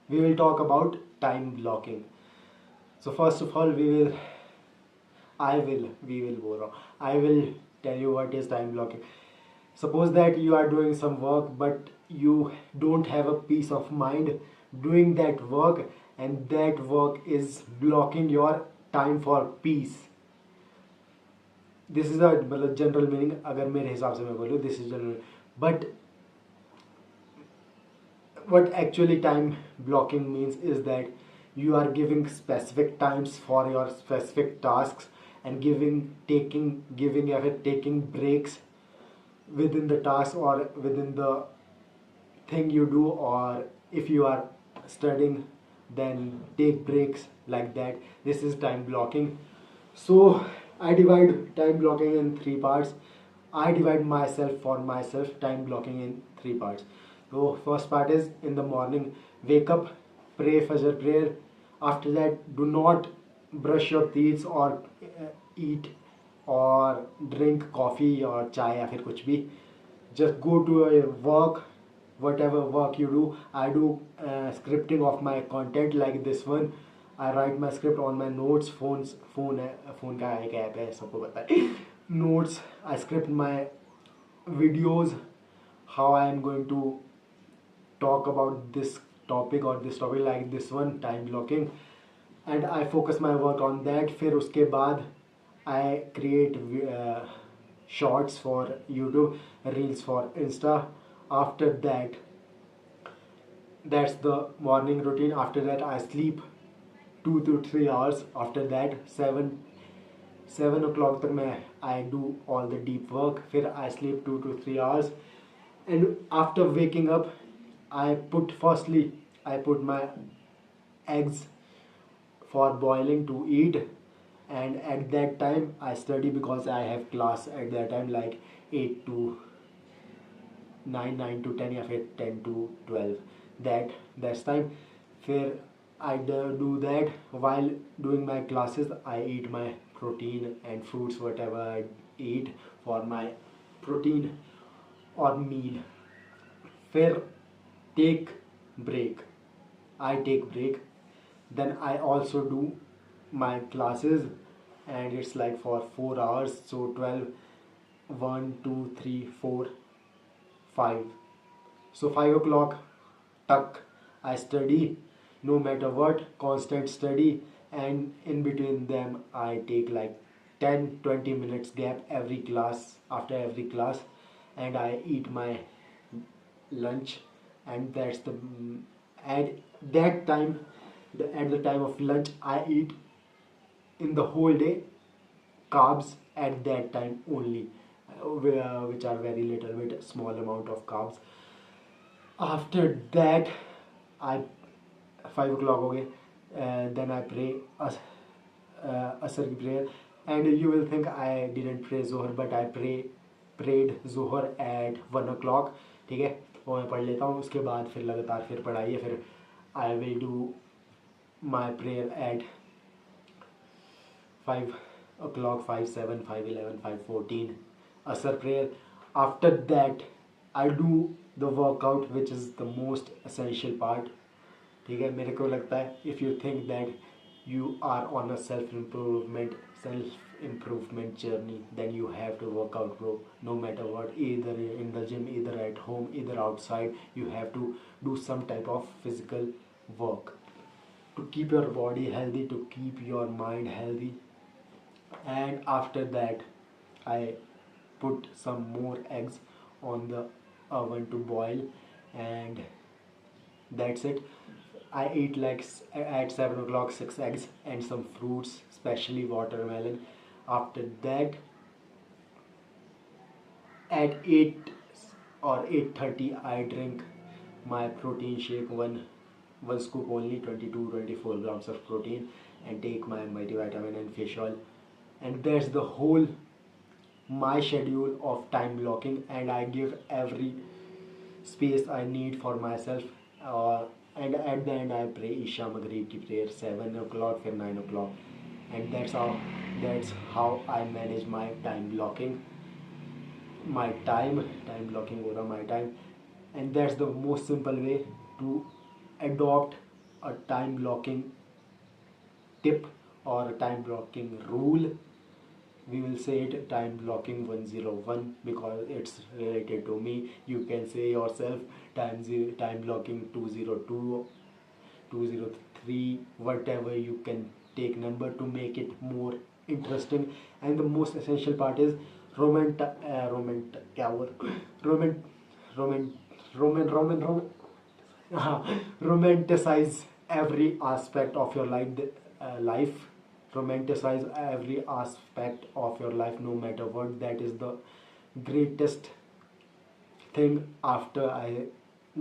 we will talk about time blocking. So first of all, we will go wrong. I will tell you what is time blocking. Suppose that you are doing some work, but you don't have a peace of mind doing that work, and that work is blocking your time for peace. This is a मतलब general meaning, अगर मेरे हिसाब से मैं बोलूँ, this is general. But what actually time blocking means is that you are giving specific times for your specific tasks, and taking breaks within the task or within the thing you do, or if you are studying, then take breaks like that. This is time blocking. So I divide time blocking in three parts. I divide myself time blocking in three parts. So first part is in the morning, wake up, pray Fajr prayer. After that, do not brush your teeth or eat or drink coffee or chai या फिर कुछ भी. Just go to your work, whatever work you do. I do scripting of my content like this one. I write my script on my notes. Phone का एक app है, सबको पता है. Notes. I script my videos, how I am going to talk about this topic or this topic like this one, time blocking. And I focus my work on that. फिर उसके बाद I create shorts for YouTube, reels for Insta. After that, that's the morning routine. After that, I sleep 2 to 3 hours. After that, seven o'clock तक मैं I do all the deep work. फिर I sleep 2 to 3 hours, and after waking up, I put my eggs for boiling to eat, and at that time I study because I have class at that time, like 8 to 9, 9 to 10, या फिर 10 to 12. That's time. फिर I do that. While doing my classes, I eat my protein and fruits, whatever I eat for my protein or meal. फिर take break. I take break. Then I also do my classes, and it's like for 4 hours. So 12, 1, 2, 3, 4, 5. So 5 o'clock tuck I study, no matter what, constant study. And in between them I take like 10-20 minutes gap every class, after every class, and I eat my lunch. And that's the at that time, at the time of lunch, I eat in the whole day carbs at that time only, which are very little bit small amount of carbs. After that, I 5 o'clock हो गए, then I pray Asr की prayer. And you will think I didn't pray Zohar, but I prayed Zohar at 1 o'clock. ठीक है, वो मैं पढ़ लेता हूँ. उसके बाद फिर लगातार फिर पढ़ाई है. फिर I will do my prayer at 5 o'clock, 5:07, 5:11, 5:14, Asr prayer. After that, I do the workout, which is the most essential part. ठीक है, मेरे को लगता है, if you think that you are on a self improvement journey, then you have to work out, bro. No matter what, either in the gym, either at home, either outside, you have to do some type of physical work to keep your body healthy, to keep your mind healthy. And after that, I put some more eggs on the oven to boil, and that's it. I eat like at 7 o'clock 6 eggs and some fruits, especially watermelon. After that, at 8 or 8:30, I drink my protein shake, one scoop only, 22-24 grams of protein, and take my multivitamin and fish oil. And that's the whole my schedule of time blocking, and I give every space I need for myself. And at the end, I pray Isha Maghrib ki prayer 7 o'clock, फिर 9 o'clock. And that's how I manage my time blocking. Time blocking over my time. And that's the most simple way to adopt a time blocking tip or a time blocking rule. We will say it time blocking 101 because it's related to me. You can say yourself time blocking 202, 203, whatever you can take number to make it more interesting. And the most essential part is romant क्या हुआ romant romant roman roman roman romanticize every aspect of your life. Romanticize every aspect of your life, no matter what. That is the greatest thing after I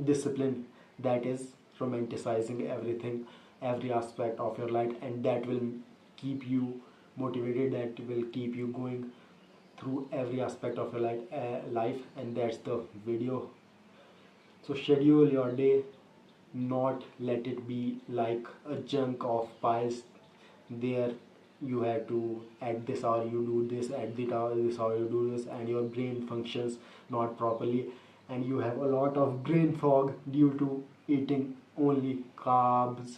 discipline. That is romanticizing everything, every aspect of your life, and that will keep you motivated, that will keep you going through every aspect of your life. And that's the video. So schedule your day, not let it be like a junk of piles there. You have to at this hour you do this, at this hour you do this, and your brain functions not properly, and you have a lot of brain fog due to eating only carbs,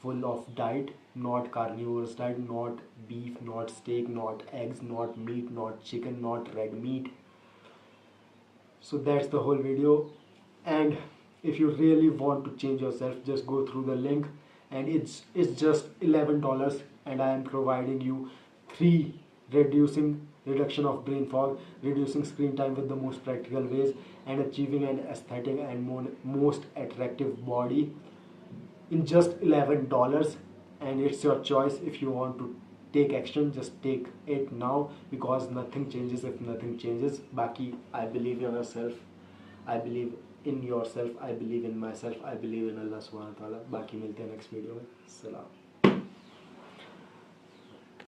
full of diet, not carnivorous diet, not beef, not steak, not eggs, not meat, not chicken, not red meat. So that's the whole video. And if you really want to change yourself, just go through the link, and it's just $11, and I am providing you 3 reduction of brain fog, reducing screen time with the most practical ways, and achieving an aesthetic and most attractive body in just $11. And it's your choice. If you want to take action, just take it now, because nothing changes if nothing changes. Baki, I believe in yourself, I believe in yourself, I believe in myself, I believe in Allah subhanahu wa ta'ala. बाकी मिलते हैं next video में. सलाम.